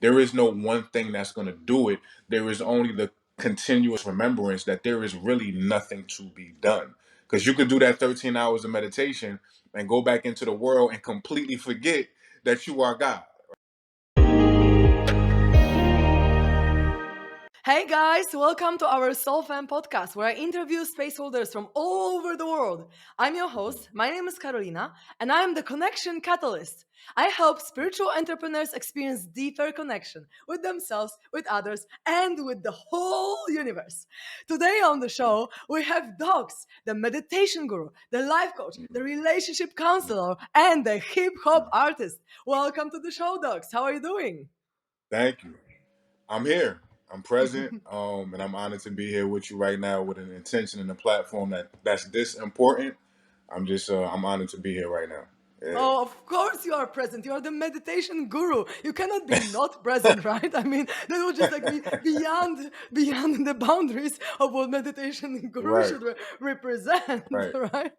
There is no one thing that's going to do it. There is only the continuous remembrance that there is really nothing to be done. Because you could do that 13 hours of meditation and go back into the world and completely forget that you are God. Hey guys, welcome to our SoulFam Podcast, where I interview space holders from all over the world. I'm your host, my name is Karolina, and I am the connection catalyst. I help spiritual entrepreneurs experience deeper connection with themselves, with others, and with the whole universe. Today on the show, we have Dox, the meditation guru, the life coach, the relationship counselor, and the hip hop artist. Welcome to the show, Dox. How are you doing? Thank you. I'm here. I'm present, and I'm honored to be here with you right now with an intention and a platform that's this important. I'm honored to be here right now. Yeah. Oh, of course you are present. You are the meditation guru. You cannot be not present, right? I mean, that would just like be beyond the boundaries of what meditation guru Right. should represent, Right. right?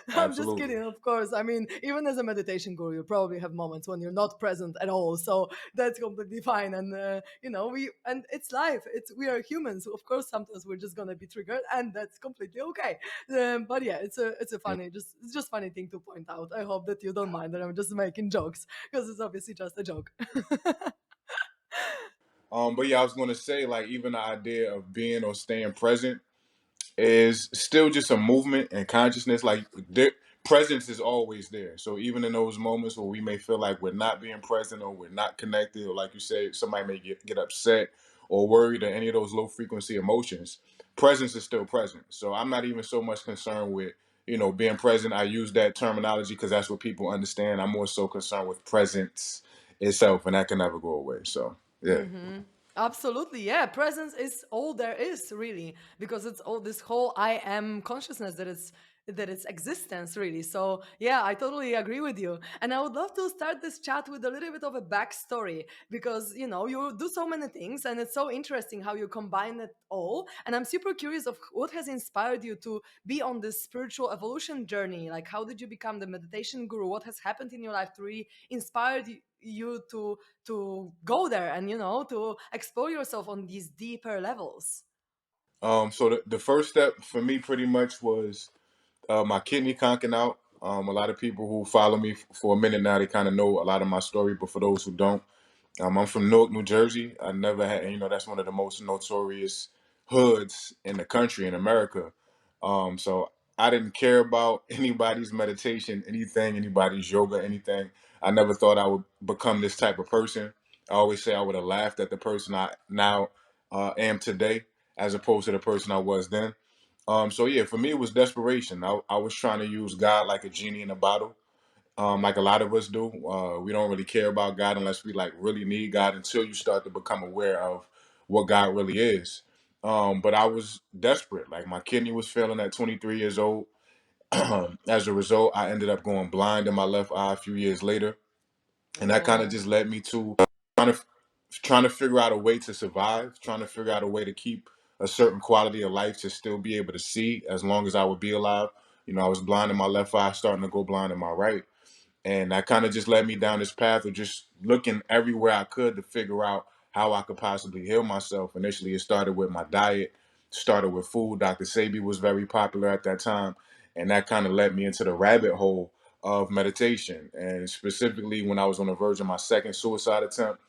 I'm just Absolutely. kidding, of course. I mean, even as a meditation guru, you probably have moments when you're not present at all. So that's completely fine. And it's life. We are humans. Of course, sometimes we're just gonna be triggered, and that's completely okay. But yeah, it's a funny, it's just funny thing to point out. I hope that you don't mind that I'm just making jokes because it's obviously just a joke. But yeah, I was going to say, like, even the idea of being or staying present is still just a movement and consciousness. Like, presence is always there. So even in those moments where we may feel like we're not being present or we're not connected, or like you say, somebody may get upset or worried or any of those low frequency emotions, presence is still present. So I'm not even so much concerned with, being present. I use that terminology because that's what people understand. I'm more so concerned with presence itself, and that can never go away. So, yeah. Hmm. Absolutely, yeah. Presence is all there is, really, because it's all this whole I am consciousness that it's existence, really. So yeah, I totally agree with you. And I would love to start this chat with a little bit of a backstory because you do so many things, and it's so interesting how you combine it all. And I'm super curious of what has inspired you to be on this spiritual evolution journey. Like, how did you become the meditation guru? What has happened in your life to really inspire you to go there and to explore yourself on these deeper levels. So the first step for me pretty much was my kidney conking out. A lot of people who follow me for a minute now, they kind of know a lot of my story, but for those who don't, I'm from Newark, New Jersey. I never had, that's one of the most notorious hoods in the country, in America. So I didn't care about anybody's meditation, anything, anybody's yoga, anything. I never thought I would become this type of person. I always say I would have laughed at the person I now am today, as opposed to the person I was then. So yeah, for me it was desperation. I was trying to use God like a genie in a bottle, like a lot of us do. We don't really care about God unless we like really need God until you start to become aware of what God really is. But I was desperate. Like my kidney was failing at 23 years old. As a result, I ended up going blind in my left eye a few years later, and that kind of Oh. just led me to trying to trying to figure out a way to survive, trying to figure out a way to keep a certain quality of life to still be able to see as long as I would be alive. I was blind in my left eye, starting to go blind in my right. And that kind of just led me down this path of just looking everywhere I could to figure out how I could possibly heal myself. Initially, it started with my diet, started with food. Dr. Sebi was very popular at that time. And that kind of led me into the rabbit hole of meditation. And specifically, when I was on the verge of my second suicide attempt,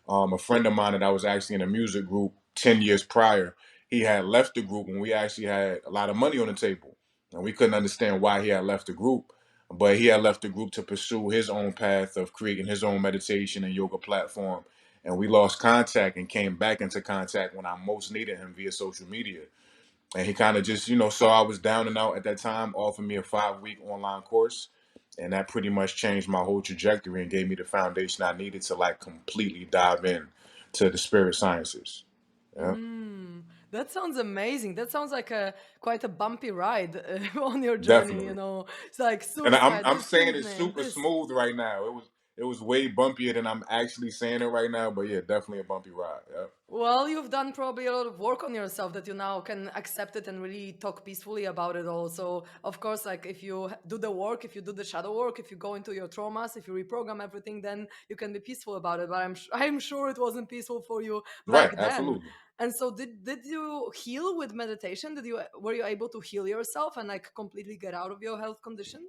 a friend of mine that I was actually in a music group 10 years prior, he had left the group when we actually had a lot of money on the table. And we couldn't understand why he had left the group. But he had left the group to pursue his own path of creating his own meditation and yoga platform. And we lost contact and came back into contact when I most needed him via social media. And he kind of just, saw I was down and out at that time, offered me a 5-week online course. And that pretty much changed my whole trajectory and gave me the foundation I needed to like completely dive in to the spirit sciences. Yeah, That sounds amazing. That sounds like a quite a bumpy ride on your journey. definitely. It's like And I'm suicide, I'm this saying it kidney, super this. smooth right now. It was way bumpier than I'm actually saying it right now, but yeah, definitely a bumpy ride. Yeah. Well, you've done probably a lot of work on yourself that you now can accept it and really talk peacefully about it all. So, of course, like if you do the work, if you do the shadow work, if you go into your traumas, if you reprogram everything, then you can be peaceful about it. But I'm sure it wasn't peaceful for you Right, back then. absolutely. And so, did you heal with meditation? Did you were you able to heal yourself and like completely get out of your health condition?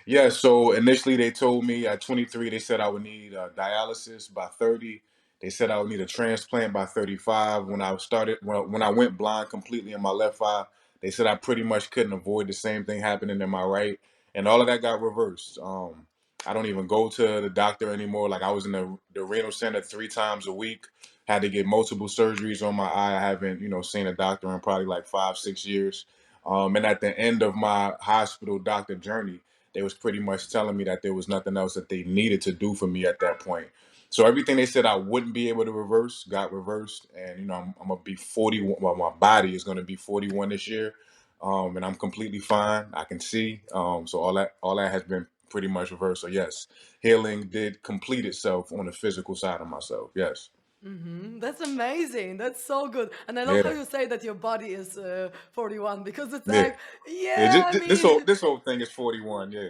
Yeah, so initially they told me at 23, they said I would need dialysis by 30. They said I would need a transplant by 35. When I went blind completely in my left eye, they said I pretty much couldn't avoid the same thing happening in my right, and all of that got reversed. I don't even go to the doctor anymore. Like I was in the renal center 3 times a week. Had to get multiple surgeries on my eye. I haven't, seen a doctor in probably like 5, 6 years. And at the end of my hospital doctor journey, they was pretty much telling me that there was nothing else that they needed to do for me at that point. So everything they said I wouldn't be able to reverse got reversed, and I'm gonna be 41. Well, my body is gonna be 41 this year, and I'm completely fine. I can see, so all that has been pretty much reversed. So yes, healing did complete itself on the physical side of myself. Yes, That's amazing. That's so good. And I love how yeah, you say that your body is 41 because it's yeah, like, yeah. yeah, I This whole mean, this whole thing is 41. Yeah,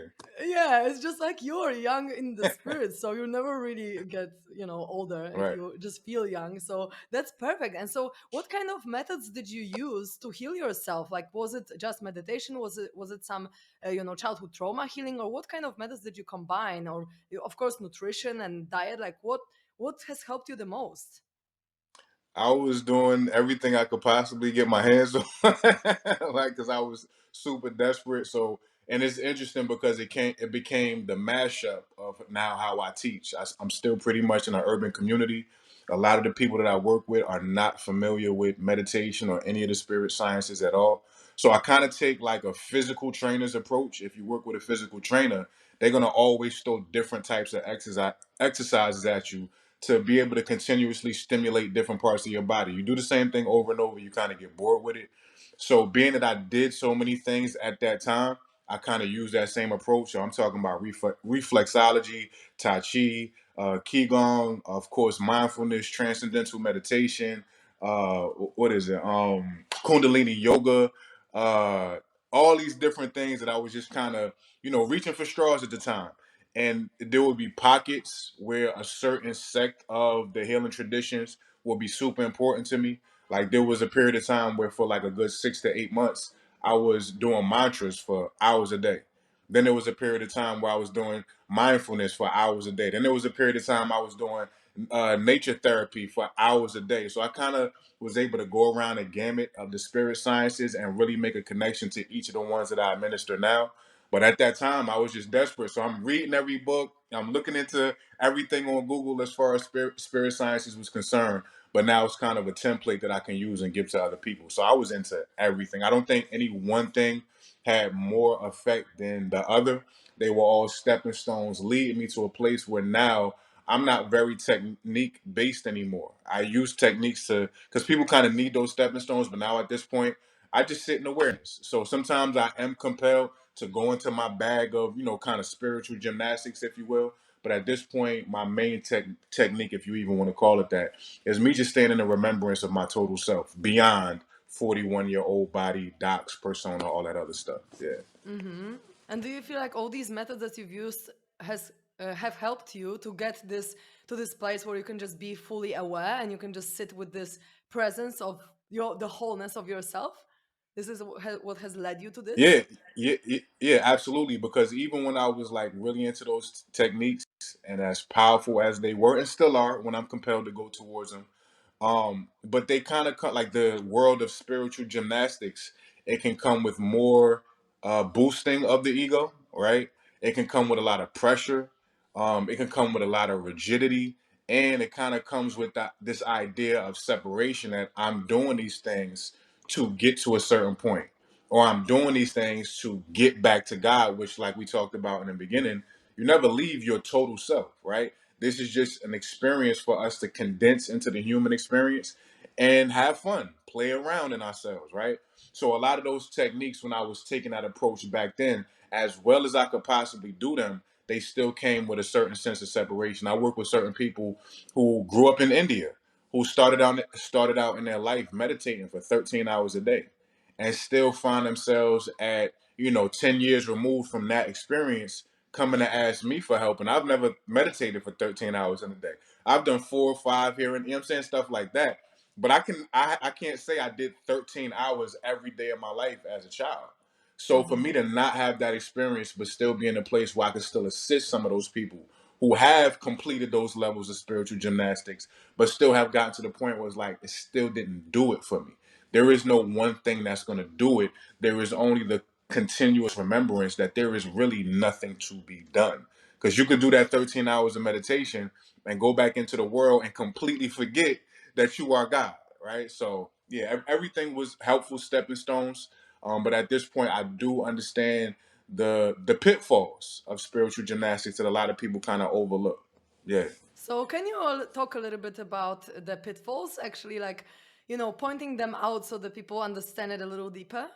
yeah, it's just like you're young in the spirit. So you never really get, older if right. you just feel young. So that's perfect. And so what kind of methods did you use to heal yourself? Like, was it just meditation? Was it some, childhood trauma healing? Or what kind of methods did you combine? Or, of course, nutrition and diet? Like, what has helped you the most? I was doing everything I could possibly get my hands on, like because I was super desperate. So, and it's interesting because it became the mashup of now how I teach. I'm still pretty much in an urban community. A lot of the people that I work with are not familiar with meditation or any of the spirit sciences at all. So I kind of take like a physical trainer's approach. If you work with a physical trainer, they're gonna always throw different types of exercises at you to be able to continuously stimulate different parts of your body. You do the same thing over and over, you kind of get bored with it. So, being that I did so many things at that time, I kind of use that same approach. So, I'm talking about reflexology, Tai Chi, Qigong, of course, mindfulness, transcendental meditation. What is it? Kundalini yoga. Uh, all these different things that I was just kind of, reaching for straws at the time, and there will be pockets where a certain sect of the healing traditions will be super important to me. Like there was a period of time where for like a good 6 to 8 months, I was doing mantras for hours a day. Then there was a period of time where I was doing mindfulness for hours a day. Then there was a period of time I was doing nature therapy for hours a day. So I kind of was able to go around a gamut of the spirit sciences and really make a connection to each of the ones that I administer now. But at that time, I was just desperate. So I'm reading every book. I'm looking into everything on Google as far as spirit sciences was concerned. But now it's kind of a template that I can use and give to other people. So I was into everything. I don't think any one thing had more effect than the other. They were all stepping stones leading me to a place where now I'm not very technique based anymore. I use techniques to, because people kind of need those stepping stones. But now at this point, I just sit in awareness. So sometimes I am compelled to go into my bag of, kind of spiritual gymnastics, if you will. But at this point, my main technique, if you even want to call it that, is me just staying in the remembrance of my total self beyond 41-year-old body, docs, persona, all that other stuff. Yeah. Mm-hmm. And do you feel like all these methods that you've used has have helped you to get this to this place where you can just be fully aware and you can just sit with this presence of the wholeness of yourself? This is what has led you to this. Yeah, yeah, absolutely. Because even when I was like really into those techniques and as powerful as they were and still are when I'm compelled to go towards them, but they kind of like the world of spiritual gymnastics. It can come with more boosting of the ego, right? It can come with a lot of pressure. It can come with a lot of rigidity, and it kind of comes with this idea of separation that I'm doing these things to get to a certain point, or I'm doing these things to get back to God, which, like we talked about in the beginning, you never leave your total self, right? This is just an experience for us to condense into the human experience and have fun, play around in ourselves, right? So a lot of those techniques, when I was taking that approach back then, as well as I could possibly do them, they still came with a certain sense of separation. I work with certain people who grew up in India. who started out in their life meditating for 13 hours a day, and still find themselves at 10 years removed from that experience, coming to ask me for help. And I've never meditated for 13 hours in a day. I've done 4 or 5 here, and I'm saying, stuff like that. But I can't say I did 13 hours every day of my life as a child. So for me Hmm. to not have that experience, but still be in a place where I can still assist some of those people who have completed those levels of spiritual gymnastics, but still have gotten to the point where it's like it still didn't do it for me. There is no one thing that's going to do it. There is only the continuous remembrance that there is really nothing to be done. Because you could do that 13 hours of meditation and go back into the world and completely forget that you are God, right? So yeah, everything was helpful stepping stones. But at this point, I do understand the pitfalls of spiritual gymnastics that a lot of people kind of overlook. Yeah. So can you talk a little bit about the pitfalls, actually, like, pointing them out so that people understand it a little deeper?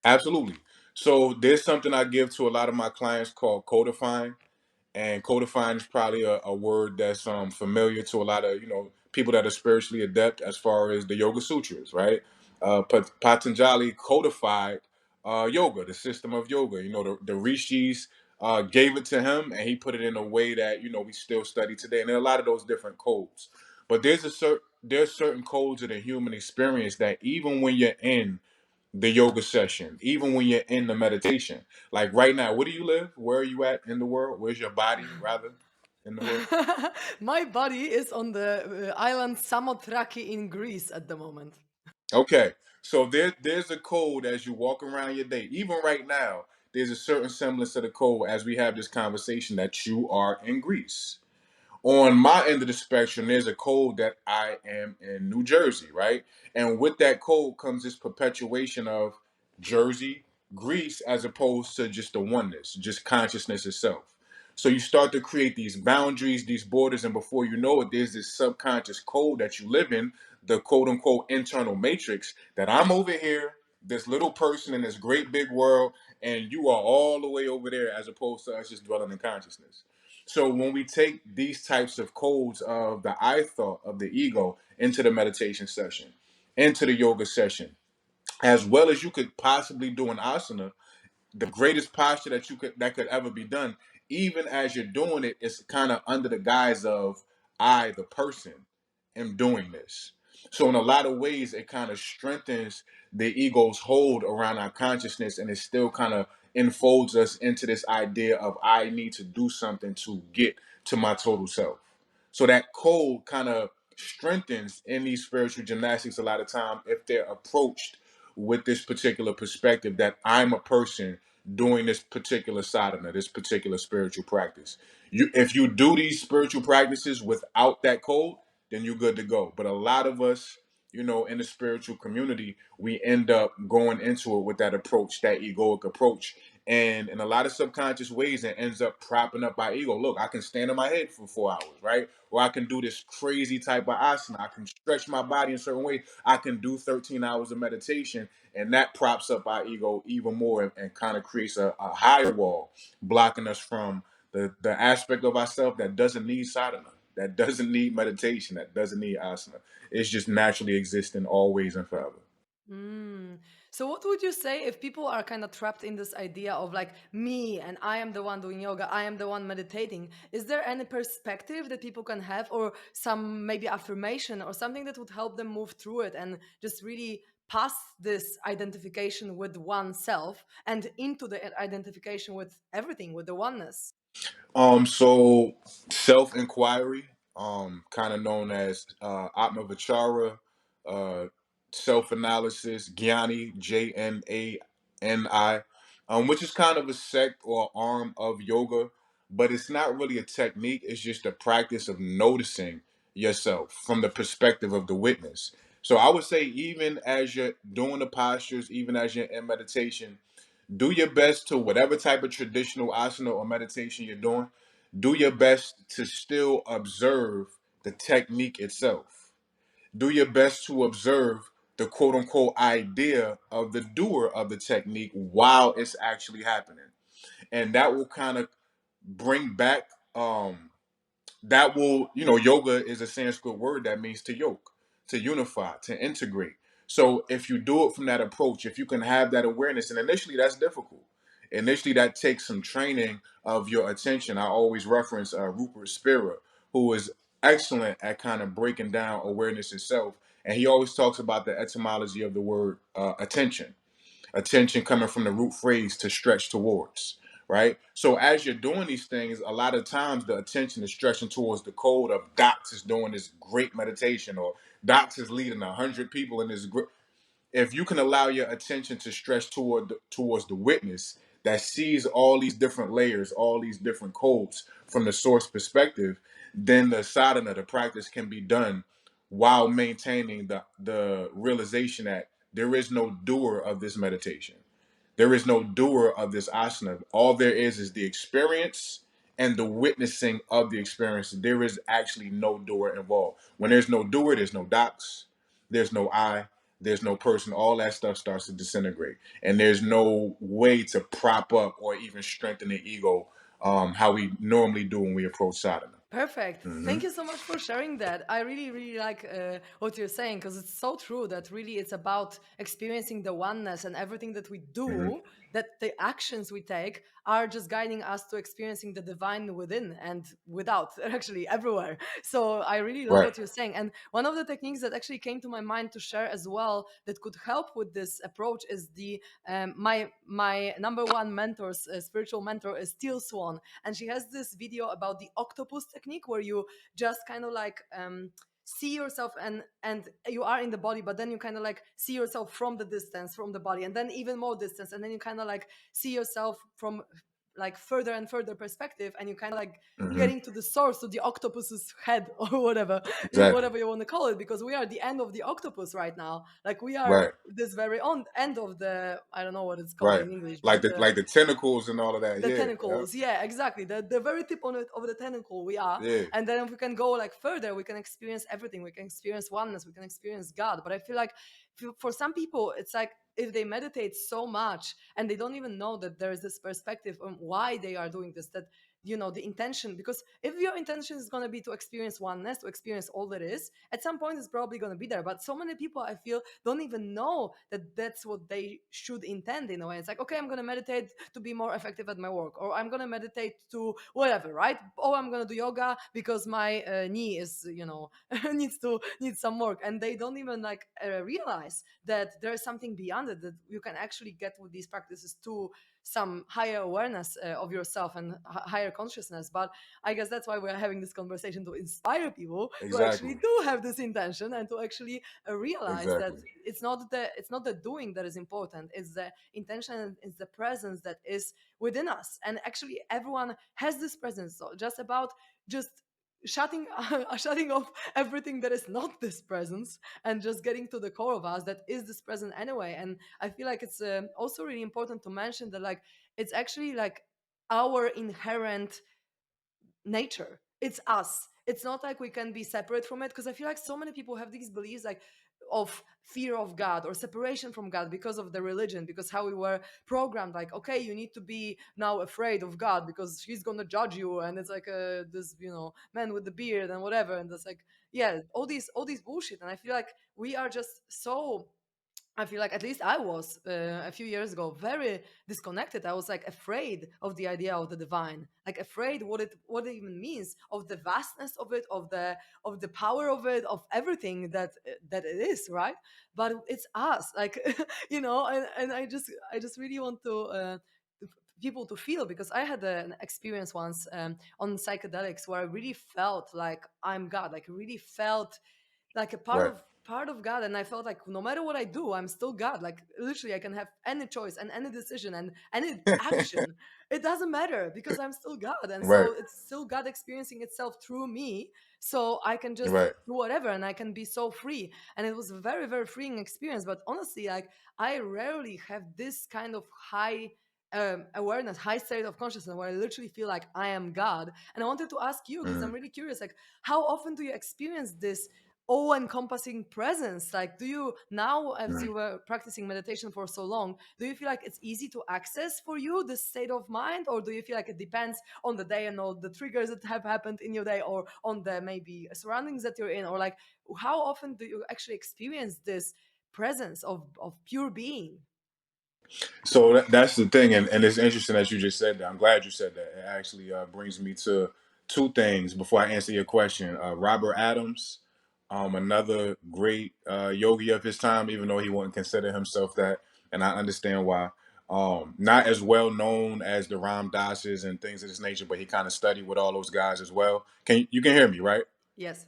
Absolutely. So there's something I give to a lot of my clients called codifying, and codifying is probably a word that's familiar to a lot of people that are spiritually adept as far as the Yoga Sutras, right? Patanjali codified yoga, the system of yoga. The rishis gave it to him, and he put it in a way that we still study today. And there are a lot of those different codes, but there's certain codes of the human experience that even when you're in the yoga session, even when you're in the meditation. Like right now, where do you live? Where are you at in the world? Where's your body, rather, in the world? My body is on the island Samothraki in Greece at the moment. Okay, so there's a code as you walk around your day. Even right now, there's a certain semblance of the code as we have this conversation that you are in Greece. On my end of the spectrum, there's a code that I am in New Jersey, right? And with that code comes this perpetuation of Jersey, Greece, as opposed to just the oneness, just consciousness itself. So you start to create these boundaries, these borders, and before you know it, there's this subconscious code that you live in, the quote unquote internal matrix, that I'm over here, this little person in this great big world, and you are all the way over there, as opposed to us just dwelling in consciousness. So when we take these types of codes of the I thought of the ego into the meditation session, into the yoga session, as well as you could possibly do an asana, the greatest posture that could ever be done, even as you're doing it, it's kind of under the guise of I, the person, am doing this. So in a lot of ways, it kind of strengthens the ego's hold around our consciousness, and it still kind of enfolds us into this idea of I need to do something to get to my total self. So that code kind of strengthens in these spiritual gymnastics a lot of time if they're approached with this particular perspective that I'm a person doing this particular sadhana, this particular spiritual practice. If you do these spiritual practices without that code, then you're good to go. But a lot of us, in the spiritual community, we end up going into it with that approach, that egoic approach. And in a lot of subconscious ways, it ends up propping up our ego. Look, I can stand on my head for 4 hours, right? Or I can do this crazy type of asana. I can stretch my body in certain ways. I can do 13 hours of meditation, and that props up our ego even more, and kind of creates a higher wall, blocking us from the aspect of ourselves that doesn't need sadhana, that doesn't need meditation, that doesn't need asana. It's just naturally existing always and forever. Mm. So, what would you say if people are kind of trapped in this idea of like me and I am the one doing yoga, I am the one meditating? Is there any perspective that people can have, or some maybe affirmation or something that would help them move through it and just really pass this identification with oneself and into the identification with everything, with the oneness? So self-inquiry, kind of known as Atma Vichara, uh, self-analysis, Jnani, Jnani, which is kind of a sect or arm of yoga, but it's not really a technique. It's just a practice of noticing yourself from the perspective of the witness. So I would say, even as you're doing the postures, even as you're in meditation, do your best to whatever type of traditional asana or meditation you're doing, do your best to still observe the technique itself. Do your best to observe the quote unquote idea of the doer of the technique while it's actually happening. And that will kind of bring back, that will, yoga is a Sanskrit word that means to yoke. to unify, to integrate. So if you do it from that approach, if you can have that awareness, and initially that's difficult. Initially, that takes some training of your attention. I always reference Rupert Spira, who is excellent at kind of breaking down awareness itself. And he always talks about the etymology of the word attention. Attention coming from the root phrase to stretch towards, right? So as you're doing these things, a lot of times the attention is stretching towards the code of Dox is doing this great meditation, or Dox is leading 100 people in this great. If you can allow your attention to stretch towards the witness that sees all these different layers, all these different codes from the source perspective, then the sadhana, the practice, can be done while maintaining the realization that there is no doer of this meditation. There is no doer of this asana. All there is the experience and the witnessing of the experience. There is actually no doer involved. When there's no doer, there's no docs, there's no I, there's no person. All that stuff starts to disintegrate. And there's no way to prop up or even strengthen the ego how we normally do when we approach sadhana. Perfect. Mm-hmm. Thank you so much for sharing that. I really, really like what you're saying, because it's so true that really it's about experiencing the oneness, and everything that we Mm-hmm. do, that the actions we take are just guiding us to experiencing the divine within and without, actually everywhere. So I really love Right. what you're saying. And one of the techniques that actually came to my mind to share as well that could help with this approach is the my number one mentor's spiritual mentor is Teal Swan, and she has this video about the octopus technique, where you just kind of like see yourself, and you are in the body, but then you kind of like see yourself from the distance from the body, and then even more distance, and then you kind of like see yourself from like further and further perspective, and you kind of like Mm-hmm. getting to the source, to the octopus's head, or whatever, Exactly. whatever you want to call it, because we are the end of the octopus right now. Like we are Right. this very on end of the, I don't know what it's called Right. in English, Like but the tentacles and all of that. the Yeah. Yeah. tentacles, yeah, exactly, the very tip on it of the tentacle we are. Yeah. And then if we can go like further, we can experience everything, we can experience oneness, we can experience God. But I feel like for some people it's like, if they meditate so much and they don't even know that there is this perspective on why they are doing this, that the intention, because if your intention is going to be to experience oneness, to experience all there is, at some point it's probably going to be there. But so many people, I feel, don't even know that that's what they should intend. In a way, it's like, okay, I'm going to meditate to be more effective at my work, or I'm going to meditate to whatever, right? Or I'm going to do yoga because my knee is needs some work, and they don't even like realize that there is something beyond it, that you can actually get with these practices to some higher awareness of yourself and higher consciousness. But I guess that's why we're having this conversation, to inspire people to actually Exactly. do have this intention, and to actually realize that Exactly. it's not the doing that is important, it's the intention, it's the presence that is within us. And actually everyone has this presence, so just about just shutting shutting off everything that is not this presence, and just getting to the core of us that is this present anyway. And I feel like it's also really important to mention that, like, it's actually like our inherent nature, it's us. It's not like we can be separate from it, because I feel like so many people have these beliefs, like, of fear of God or separation from God because of the religion, because how we were programmed, like, okay, you need to be now afraid of God because he's gonna judge you, and it's like this man with the beard and whatever, and it's like, yeah, all these bullshit. And I feel like we are just so, I feel like, at least I was a few years ago, very disconnected. I was like afraid of the idea of the divine, like afraid what it even means, of the vastness of it, of the power of it, of everything that it is, right? But it's us, like, and I just really want to. People to feel, because I had an experience once on psychedelics where I really felt like I'm God, like I really felt like a part Right. of part of God. And I felt like no matter what I do, I'm still God. Like literally I can have any choice and any decision and any action. It doesn't matter because I'm still God. And Right. so it's still God experiencing itself through me. So I can just Right. do whatever and I can be so free. And it was a very, very freeing experience. But honestly, like, I rarely have this kind of high awareness, high state of consciousness where I literally feel like I am God. And I wanted to ask you, because I'm Mhm. really curious, like, how often do you experience this all-encompassing presence. Like, do you now, as Mm. you were practicing meditation for so long, do you feel like it's easy to access for you this state of mind, or do you feel like it depends on the day and all the triggers that have happened in your day, or on the maybe surroundings that you're in, or like how often do you actually experience this presence of pure being? So that's the thing, and it's interesting that you just said that. I'm glad you said that. It actually brings me to two things before I answer your question. Robert Adams, another great yogi of his time, even though he wouldn't consider himself that, and I understand why. Not as well known as the Ram Dasses and things of this nature, but he kind of studied with all those guys as well. You can hear me, right? Yes.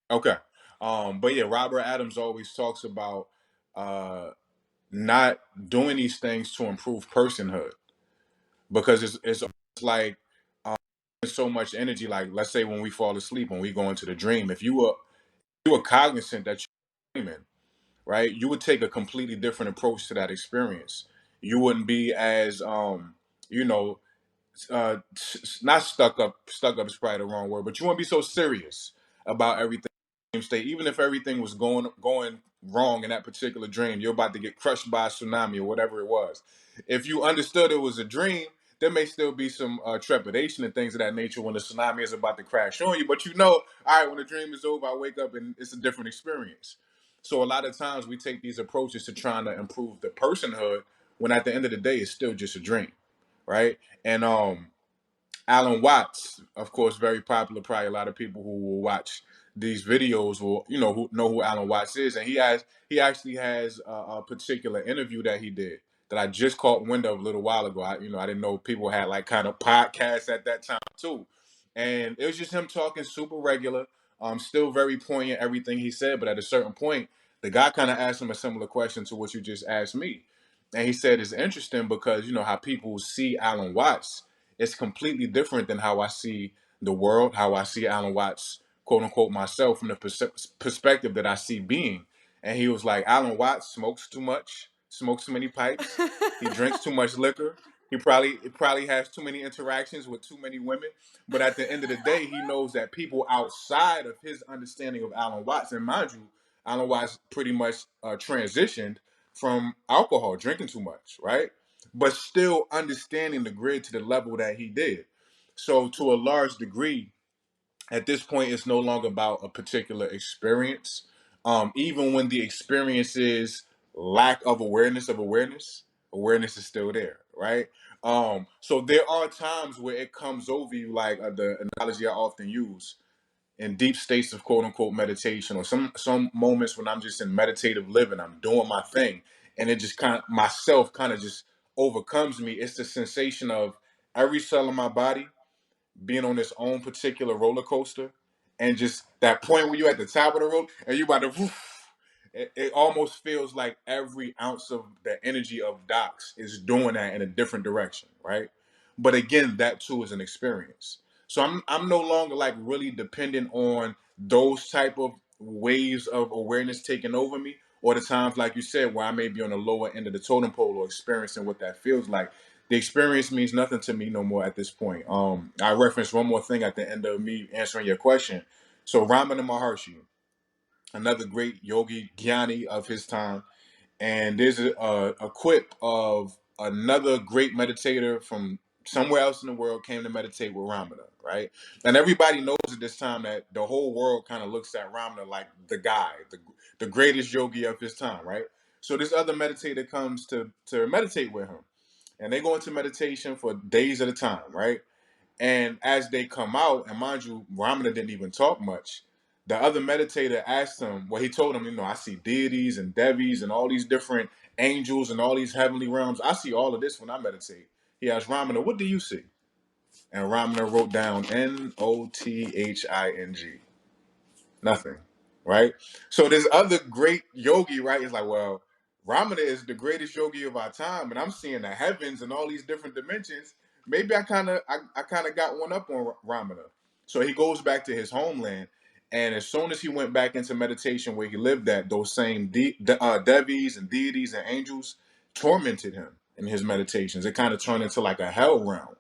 Okay. But yeah, Robert Adams always talks about uh, not doing these things to improve personhood, because it's like so much energy. Like, let's say when we fall asleep, when we go into the dream, if you were cognizant that you're dreaming, right, you would take a completely different approach to that experience. You wouldn't be as you know not stuck up. Stuck up is probably the wrong word, but you won't be so serious about everything. State, even if everything was going wrong in that particular dream, you're about to get crushed by a tsunami or whatever it was. If you understood it was a dream, there may still be some trepidation and things of that nature when the tsunami is about to crash on you. But all right, when the dream is over, I wake up and it's a different experience. So a lot of times we take these approaches to trying to improve the personhood, when at the end of the day, it's still just a dream, right? And Alan Watts, of course, very popular. Probably a lot of people who will watch these videos will, who know who Alan Watts is, and he actually has a particular interview that he did that I just caught wind of a little while ago. I didn't know people had like kind of podcasts at that time too, and it was just him talking super regular, still very poignant everything he said. But at a certain point, the guy kind of asked him a similar question to what you just asked me, and he said it's interesting because you know how people see Alan Watts, it's completely different than how I see the world, how I see Alan Watts, quote unquote, myself, from the perspective that I see being. And he was like, Alan Watts smokes too much, smokes too many pipes, he drinks too much liquor. He probably has too many interactions with too many women. But at the end of the day, he knows that people outside of his understanding of Alan Watts, and mind you, Alan Watts pretty much transitioned from alcohol, drinking too much, right? But still understanding the grid to the level that he did. So to a large degree, at this point, it's no longer about a particular experience. Even when the experience is lack of awareness is still there, right? So there are times where it comes over you, like the analogy I often use, in deep states of quote unquote meditation, or some moments when I'm just in meditative living, I'm doing my thing, and it just kind of myself kind of just overcomes me. It's the sensation of every cell in my body being on its own particular roller coaster, and just that point where you're at the top of the road and you about to woof, it almost feels like every ounce of the energy of Dox is doing that in a different direction, right? But again, that too is an experience. So I'm no longer like really dependent on those type of waves of awareness taking over me, or the times like you said where I may be on the lower end of the totem pole or experiencing what that feels like. The experience means nothing to me no more at this point. I referenced one more thing at the end of me answering your question. So Ramana Maharshi, another great yogi Gyani of his time, and there's a quip of another great meditator from somewhere else in the world came to meditate with Ramana, right? And everybody knows at this time that the whole world kind of looks at Ramana like the guy, the greatest yogi of his time, right? So this other meditator comes to meditate with him, and they go into meditation for days at a time, right? And as they come out, and mind you, Ramana didn't even talk much. The other meditator asked him, well, he told him, I see deities and devis and all these different angels and all these heavenly realms. I see all of this when I meditate. He asked Ramana, what do you see? And Ramana wrote down Nothing. Nothing, right? So this other great yogi, right, is like, well, Ramana is the greatest yogi of our time, and I'm seeing the heavens and all these different dimensions. Maybe I kind of got one up on Ramana. So he goes back to his homeland, and as soon as he went back into meditation where he lived at, those same devis and deities and angels tormented him in his meditations. It kind of turned into like a hell realm,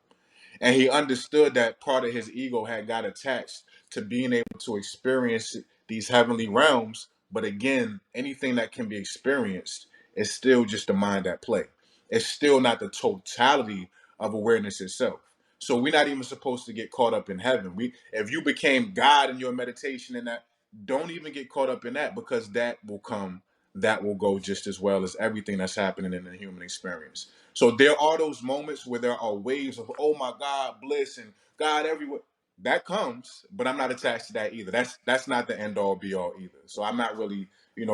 and he understood that part of his ego had got attached to being able to experience these heavenly realms. But again, anything that can be experienced is still just the mind at play. It's still not the totality of awareness itself. So we're not even supposed to get caught up in heaven. If you became God in your meditation and that, don't even get caught up in that, because that will come, that will go just as well as everything that's happening in the human experience. So there are those moments where there are waves of, oh my God, bliss and God everywhere. That comes, but I'm not attached to that either. That's not the end all be all either. So I'm not really,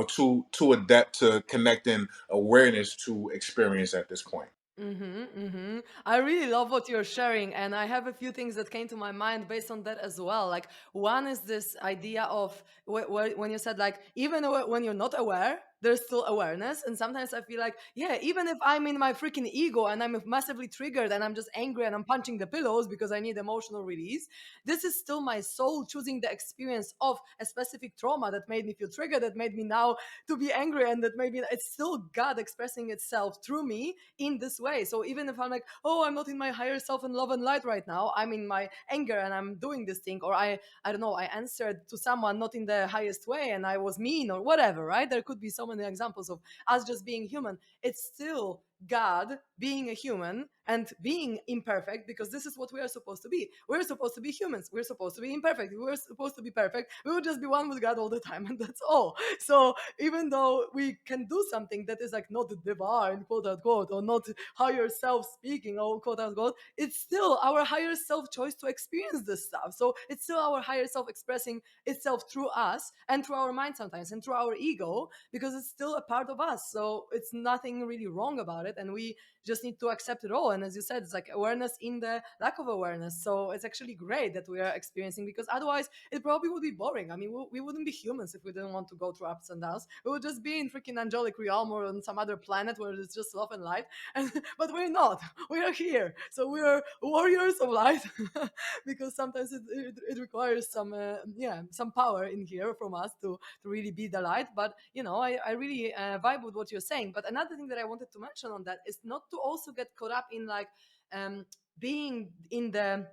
too adept to connecting awareness to experience at this point. Mm-hmm, mm-hmm. I really love what you're sharing, and I have a few things that came to my mind based on that as well. Like, one is this idea of when you said, like, even when you're not aware, there's still awareness. And sometimes I feel like, yeah, even if I'm in my freaking ego and I'm massively triggered and I'm just angry and I'm punching the pillows because I need emotional release, this is still my soul choosing the experience of a specific trauma that made me feel triggered, that made me now to be angry, and that maybe it's still God expressing itself through me in this way. So even if I'm like, oh, I'm not in my higher self and love and light right now, I'm in my anger and I'm doing this thing, or I don't know, I answered to someone not in the highest way and I was mean or whatever, right? There could be so many examples of us just being human. It's still God being a human and being imperfect, because this is what we are supposed to be. We're supposed to be humans. We're supposed to be imperfect. If we were supposed to be perfect, we would just be one with God all the time, and that's all. So even though we can do something that is like not divine, quote unquote, or not higher self speaking, or quote unquote, it's still our higher self choice to experience this stuff. So it's still our higher self expressing itself through us and through our mind sometimes and through our ego, because it's still a part of us. So it's nothing really wrong about it, and we just need to accept it all. And as you said, it's like awareness in the lack of awareness. So it's actually great that we are experiencing, because otherwise it probably would be boring. I mean, we wouldn't be humans if we didn't want to go through ups and downs. We would just be in freaking angelic realm or on some other planet where it's just love and light. And but we're not. We are here. So we are warriors of light, because sometimes it requires some some power in here from us to really be the light. But I really vibe with what you're saying. But another thing that I wanted to mention on that is not to also get caught up in like being in the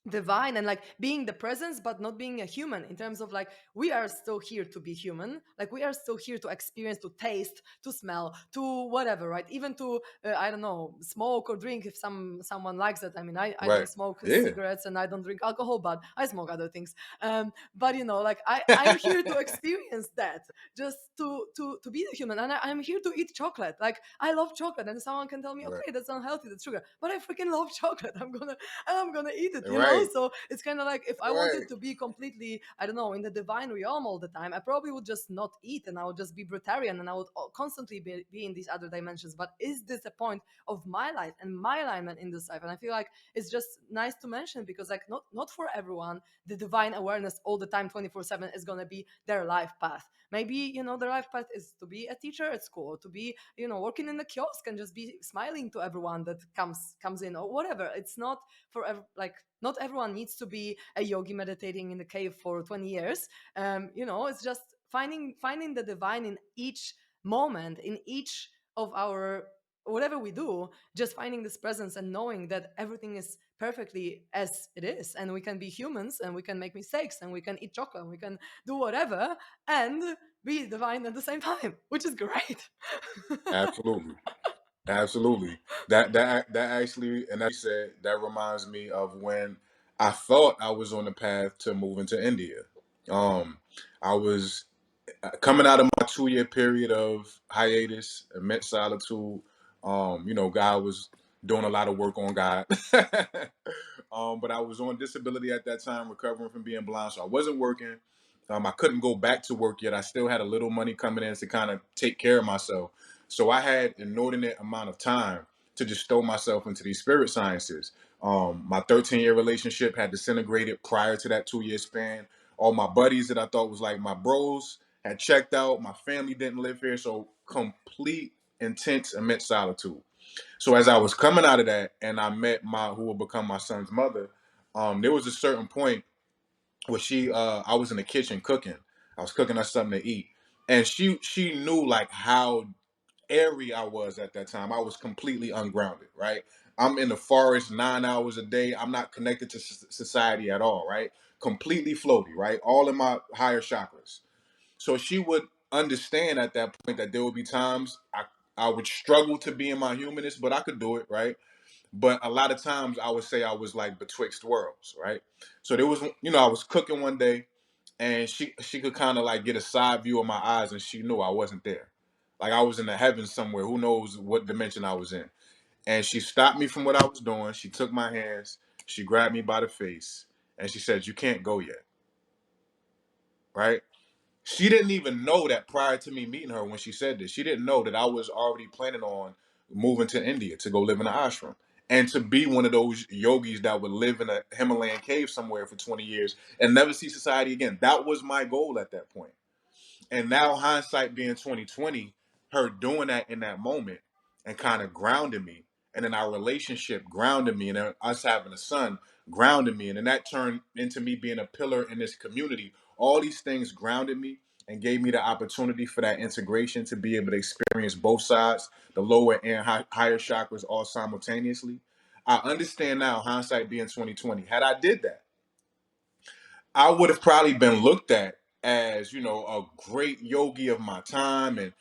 divine and like being the presence but not being a human, in terms of like we are still here to be human, like we are still here to experience, to taste, to smell, to whatever, right? Even to I don't know, smoke or drink if someone likes that. I mean, I don't Right. smoke Yeah. cigarettes and I don't drink alcohol, but I smoke other things. But like I'm here to experience that, just to be a human. And I'm here to eat chocolate. Like I love chocolate, and someone can tell me, Right. okay, that's unhealthy, that's sugar, but I freaking love chocolate. I'm gonna eat it, Right. so it's kind of like, if I Right. wanted to be completely, I don't know, in the divine realm all the time, I probably would just not eat and I would just be brutarian and I would constantly be in these other dimensions. But is this a point of my life and my alignment in this life? And I feel like it's just nice to mention, because like not for everyone the divine awareness all the time 24/7 is going to be their life path. Maybe their life path is to be a teacher at school, to be working in the kiosk and just be smiling to everyone that comes in, or whatever. It's not for like not everyone needs to be a yogi meditating in the cave for 20 years. It's just finding the divine in each moment, in each of our whatever we do, just finding this presence and knowing that everything is perfectly as it is, and we can be humans and we can make mistakes and we can eat chocolate and we can do whatever and be divine at the same time, which is great. Absolutely. Absolutely. That actually, and that said, that reminds me of when I thought I was on the path to moving to India. Um, I was coming out of my 2 year period of hiatus, immense solitude. God was doing a lot of work on God. But I was on disability at that time, recovering from being blind, so I wasn't working. I couldn't go back to work yet. I still had a little money coming in to kind of take care of myself. So I had an inordinate amount of time to just throw myself into these spirit sciences. My 13-year relationship had disintegrated prior to that 2 year span. All my buddies that I thought was like my bros had checked out. My family didn't live here. So complete, intense, immense solitude. So as I was coming out of that and I met my who will become my son's mother, there was a certain point where I was in the kitchen cooking. I was cooking us something to eat. And she knew like how airy I was at that time. I was completely ungrounded, right? I'm in the forest 9 hours a day. I'm not connected to society at all, right? completely floaty, right? All in my higher chakras. So she would understand at that point that there would be times I would struggle to be in my humanness, but I could do it, right? But a lot of times I would say I was like betwixt worlds, right? So there was, I was cooking one day, and she could kind of like get a side view of my eyes, and she knew I wasn't there. Like I was in the heavens somewhere. Who knows what dimension I was in? And she stopped me from what I was doing. She took my hands, she grabbed me by the face, and she said, "You can't go yet." Right? She didn't even know that prior to me meeting her when she said this. She didn't know that I was already planning on moving to India to go live in an ashram and to be one of those yogis that would live in a Himalayan cave somewhere for 20 years and never see society again. That was my goal at that point. And now hindsight being 2020, her doing that in that moment and kind of grounded me. And then our relationship grounded me, and then us having a son grounded me. And then that turned into me being a pillar in this community. All these things grounded me and gave me the opportunity for that integration to be able to experience both sides, the lower and higher chakras, all simultaneously. I understand now, hindsight being 2020. Had I did that, I would have probably been looked at as, a great yogi of my time and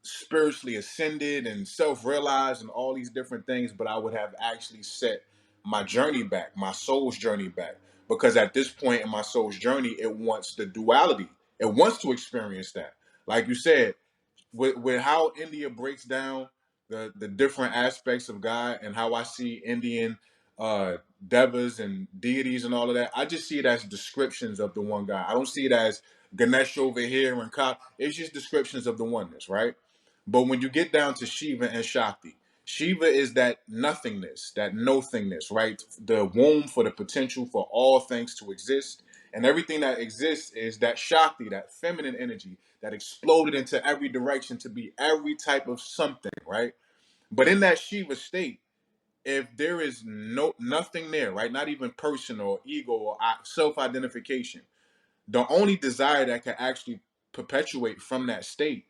spiritually ascended and self-realized and all these different things, but I would have actually set my journey back, my soul's journey back. Because at this point in my soul's journey, it wants the duality. It wants to experience that. Like you said, with how India breaks down the different aspects of God and how I see Indian devas and deities and all of that, I just see it as descriptions of the one God. I don't see it as Ganesh over here and Ka. It's just descriptions of the oneness, right? But when you get down to Shiva and Shakti, Shiva is that nothingness, that nothingness, right? The womb for the potential for all things to exist. And everything that exists is that Shakti, that feminine energy that exploded into every direction to be every type of something, right? But in that Shiva state, if there is nothing there, right? Not even person or ego or self-identification, the only desire that can actually perpetuate from that state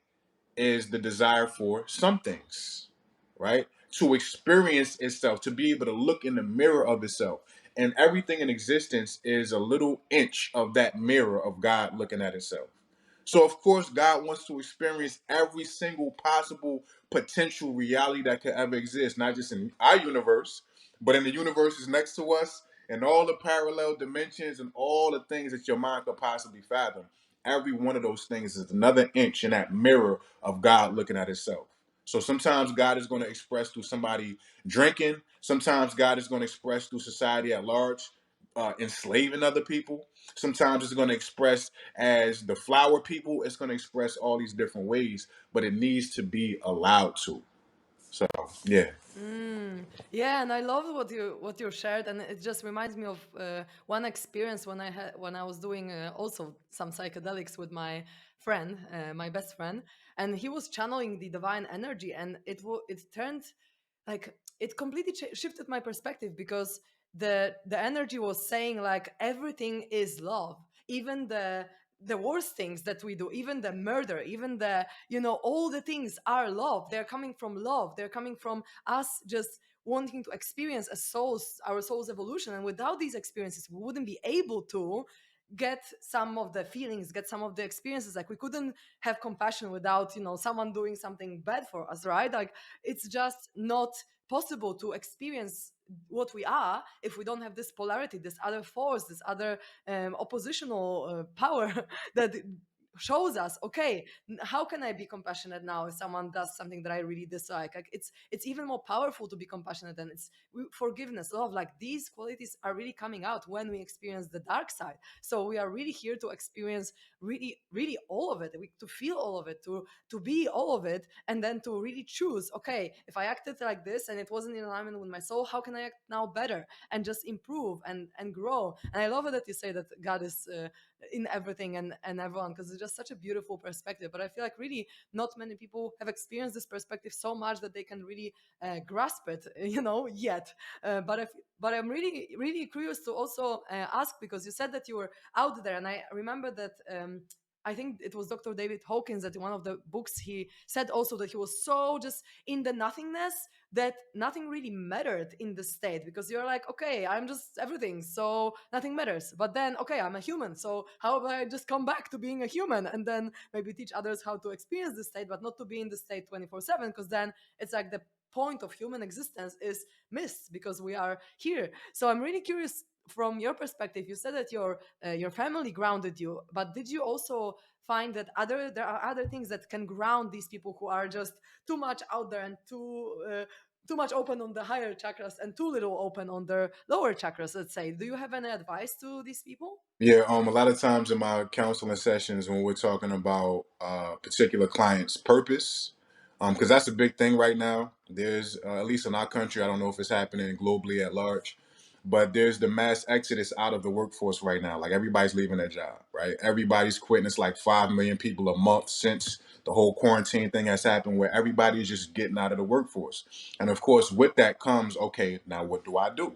is the desire for some things, right? To experience itself, to be able to look in the mirror of itself. And everything in existence is a little inch of that mirror of God looking at itself. So, of course, God wants to experience every single possible potential reality that could ever exist, not just in our universe, but in the universes next to us and all the parallel dimensions and all the things that your mind could possibly fathom. Every one of those things is another inch in that mirror of God looking at itself. So sometimes God is going to express through somebody drinking. Sometimes God is going to express through society at large, enslaving other people. Sometimes it's going to express as the flower people. It's going to express all these different ways, but it needs to be allowed to. So yeah. Yeah, and I love what you shared, and it just reminds me of one experience when I was doing also some psychedelics with my friend, my best friend, and he was channeling the divine energy, and it turned like it completely shifted my perspective because the energy was saying like everything is love, even the worst things that we do, even the murder, even the all the things are love. They're coming from love, they're coming from us just wanting to experience our soul's evolution. And without these experiences we wouldn't be able to get some of the feelings, get some of the experiences. Like we couldn't have compassion without someone doing something bad for us, right? Like it's just not possible to experience what we are if we don't have this polarity, this other force, this other oppositional power that shows us, okay, how can I be compassionate now if someone does something that I really dislike? Like it's even more powerful to be compassionate, and it's forgiveness, love. Like these qualities are really coming out when we experience the dark side. So we are really here to experience really, really all of it, to feel all of it, to be all of it, and then to really choose, okay, if I acted like this and it wasn't in alignment with my soul, how can I act now better and just improve and grow? And I love it that you say that God is in everything and everyone, because it's just such a beautiful perspective. But I feel like really not many people have experienced this perspective so much that they can really grasp it, yet. But I'm really, really curious to also ask, because you said that you were out there, and I remember that I think it was Dr. David Hawkins that in one of the books he said also that he was so just in the nothingness that nothing really mattered in the state, because you're like, okay, I'm just everything, so nothing matters. But then, okay, I'm a human, so how about I just come back to being a human and then maybe teach others how to experience the state, but not to be in the state 24/7, because then it's like the point of human existence is missed because we are here. So I'm really curious from your perspective. You said that your family grounded you, but did you also find that there are other things that can ground these people who are just too much out there and too much open on the higher chakras and too little open on their lower chakras, let's say? Do you have any advice to these people? Yeah, a lot of times in my counseling sessions, when we're talking about particular clients' purpose, because that's a big thing right now. There's at least in our country, I don't know if it's happening globally at large, but there's the mass exodus out of the workforce right now. Like everybody's leaving their job, right? Everybody's quitting. It's like 5 million people a month since the whole quarantine thing has happened, where everybody's just getting out of the workforce. And of course, with that comes, okay, now what do I do?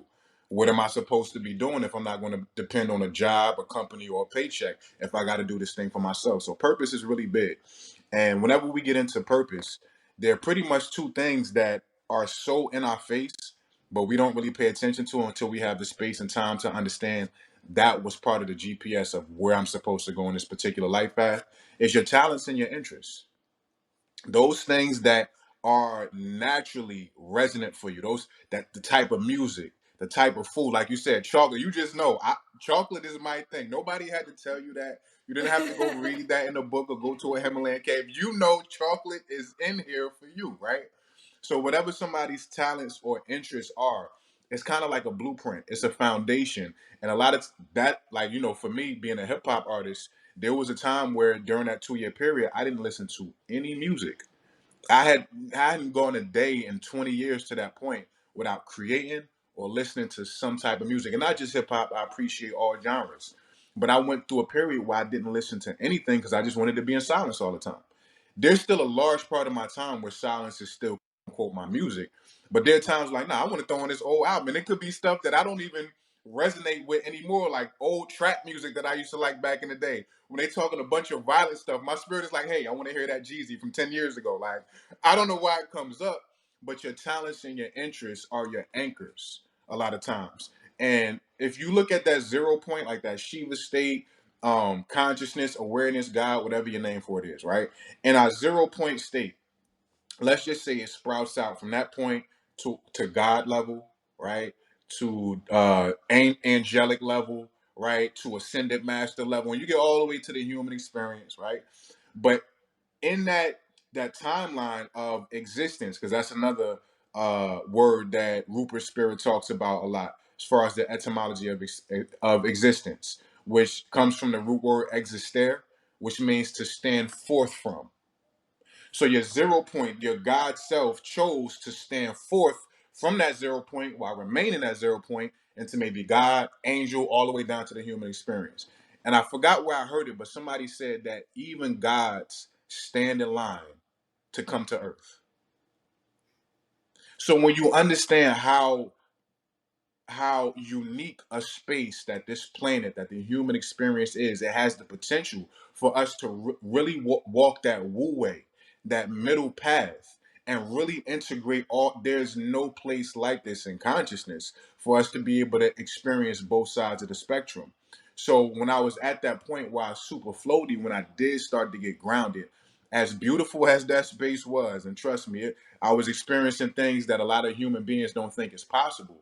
What am I supposed to be doing if I'm not going to depend on a job, a company, or a paycheck, if I got to do this thing for myself? So purpose is really big. And whenever we get into purpose, there are pretty much two things that are so in our face, but we don't really pay attention to until we have the space and time to understand that was part of the GPS of where I'm supposed to go in this particular life path. Is your talents and your interests, those things that are naturally resonant for you, those that the type of music, the type of food, like you said, chocolate. You just know chocolate is my thing. Nobody had to tell you that. You didn't have to go read that in a book or go to a Himalayan cave. You know chocolate is in here for you, right? So whatever somebody's talents or interests are, it's kind of like a blueprint. It's a foundation. And a lot of that, like, for me being a hip hop artist, there was a time where during that 2 year period, I didn't listen to any music. I hadn't gone a day in 20 years to that point without creating or listening to some type of music. And not just hip hop, I appreciate all genres. But I went through a period where I didn't listen to anything because I just wanted to be in silence all the time. There's still a large part of my time where silence is still quote my music. But there are times like, nah, I want to throw on this old album. And it could be stuff that I don't even resonate with anymore, like old trap music that I used to like back in the day. When they talking a bunch of violent stuff, my spirit is like, hey, I want to hear that Jeezy from 10 years ago. Like, I don't know why it comes up, but your talents and your interests are your anchors a lot of times. And if you look at that 0 point, like that Shiva state, consciousness, awareness, God, whatever your name for it is, right? In our 0 point state, let's just say it sprouts out from that point to God level, right? To angelic level, right? To ascended master level, and you get all the way to the human experience, right? But in that timeline of existence, because that's another word that Rupert Spirit talks about a lot, as far as the etymology of existence, which comes from the root word existere, which means to stand forth from. So your 0 point, your God self chose to stand forth from that 0 point while remaining at 0 point into maybe God, angel, all the way down to the human experience. And I forgot where I heard it, but somebody said that even gods stand in line to come to earth. So when you understand how unique a space that this planet, that the human experience is, it has the potential for us to really walk that wu way, that middle path, and really integrate all. There's no place like this in consciousness for us to be able to experience both sides of the spectrum. So when I was at that point where I was super floaty, when I did start to get grounded, as beautiful as that space was, and trust me, I was experiencing things that a lot of human beings don't think is possible.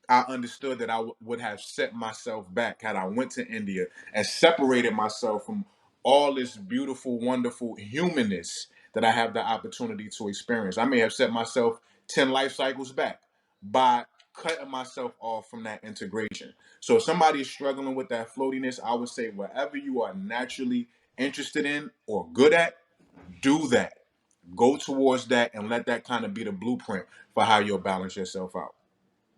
I understood that I would have set myself back had I went to India and separated myself from all this beautiful, wonderful humanness that I have the opportunity to experience. I may have set myself 10 life cycles back by cutting myself off from that integration. So if somebody is struggling with that floatiness, I would say whatever you are naturally interested in or good at, do that. Go towards that and let that kind of be the blueprint for how you'll balance yourself out.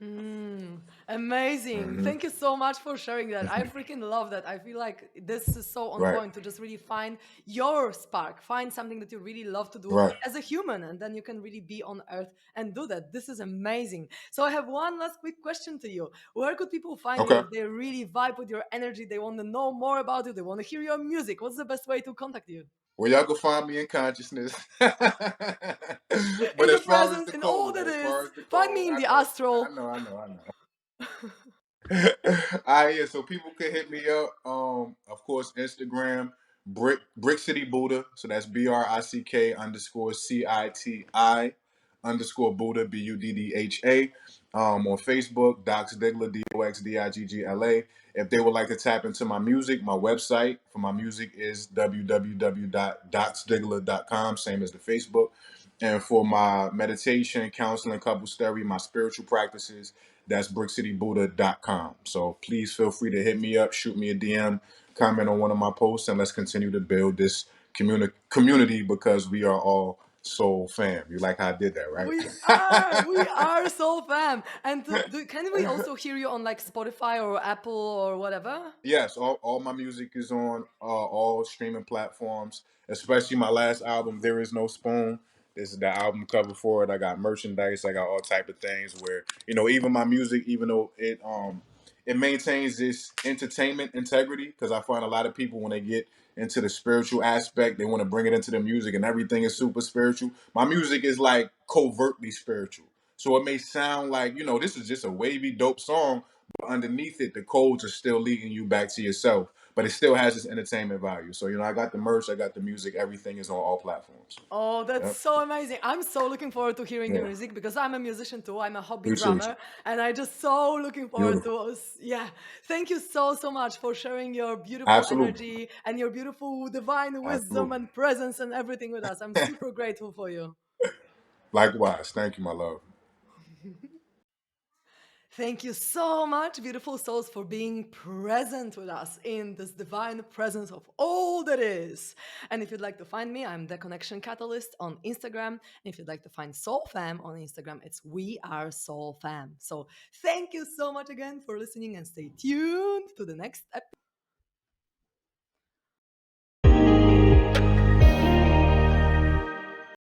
Mm. Amazing. Hmm. Thank you so much for sharing that. I freaking love that. I feel like this is so on Right, point to just really find your spark, find something that you really love to do right. as a human, and then you can really be on earth and do that. This is amazing. So, I have one last quick question to you. Where could people find you Okay. if they really vibe with your energy? They want to know more about you, they want to hear your music. What's the best way to contact you? Well, y'all can find me in consciousness. But In the as far as presence, the in all code, that as is. far as the Find code, me in I the know, I astral. know, I know, I know. Yeah, so people can hit me up. Of course, Instagram, Brick City Buddha. So that's BRICK underscore CITI underscore Buddha BUDDHA. On Facebook, Dox Diggla DOXDIGGLA. If they would like to tap into my music, my website for my music is www.doxdigla.com, same as the Facebook. And for my meditation, counseling, couples therapy, my spiritual practices, that's brickcitybuddha.com. So please feel free to hit me up, shoot me a DM, comment on one of my posts, and let's continue to build this community because we are all soul fam. You like how I did that, right? We are Soul Fam. And can we also hear you on like Spotify or Apple or whatever? Yes, all my music is on all streaming platforms, especially my last album, There Is No Spoon. This is the album cover for it. I got merchandise, I got all type of things where, even my music, even though it maintains this entertainment integrity, because I find a lot of people when they get into the spiritual aspect, they want to bring it into their music and everything is super spiritual. My music is like covertly spiritual. So it may sound like, this is just a wavy, dope song, but underneath it, the codes are still leading you back to yourself. But it still has this entertainment value. So, I got the merch, I got the music, everything is on all platforms. Oh, that's Yep. so amazing. I'm so looking forward to hearing your Yeah. music because I'm a musician too. I'm a hobby Appreciate you. drummer and I just so looking forward Beautiful. to us. Yeah. Thank you so, so much for sharing your beautiful Absolutely. energy and your beautiful divine wisdom Absolutely. and presence and everything with us. I'm super grateful for you. Likewise. Thank you, my love. Thank you so much, beautiful souls, for being present with us in this divine presence of all that is. And if you'd like to find me, I'm the Connection Catalyst on Instagram. And if you'd like to find Soul Fam on Instagram, it's We Are Soul Fam. So thank you so much again for listening and stay tuned to the next episode.